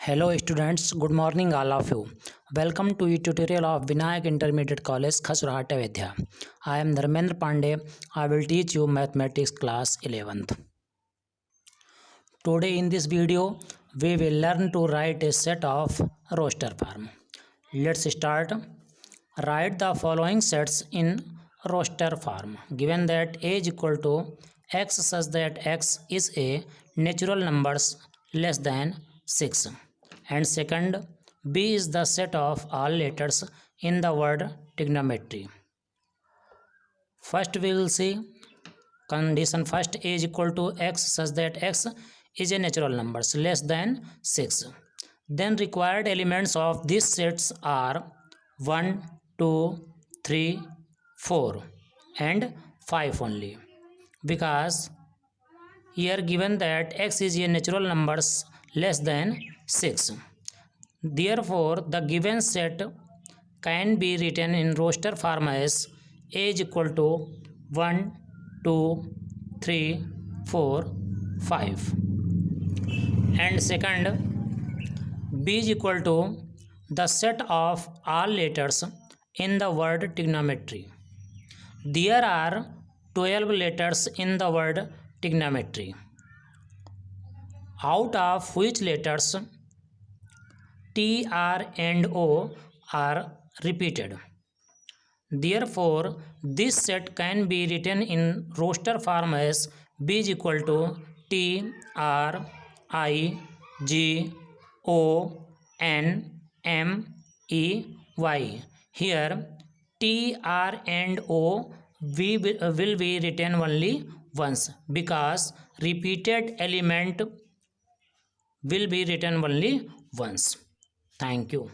Hello students, good morning all of you. Welcome to a tutorial of Vinayak Intermediate College, Khasurahate Vidya. I am Dharmendra Pandey. I will teach you mathematics class 11th. Today in this video, we will learn to write a set of roster form. Let's start. Write the following sets in roster form. Given that a is equal to x such that x is a natural numbers less than 6. And second, b is the set of all letters in the word trigonometry. First we will see condition first, a is equal to x such that x is a natural numbers less than 6. Then required elements of these sets are 1, 2, 3, 4 and 5 only, because here given that x is a natural numbers less than 6. Therefore, the given set can be written in roster form as a is equal to 1, 2, 3, 4, 5. And second, b is equal to the set of all letters in the word trigonometry. There are 12 letters in the word trigonometry, out of which letters T, R and O are repeated. Therefore, this set can be written in roster form as b is equal to T, R, I, G, O, N, M, E, Y. Here, T, R and O will be written only once, because repeated element will be written only once. Thank you.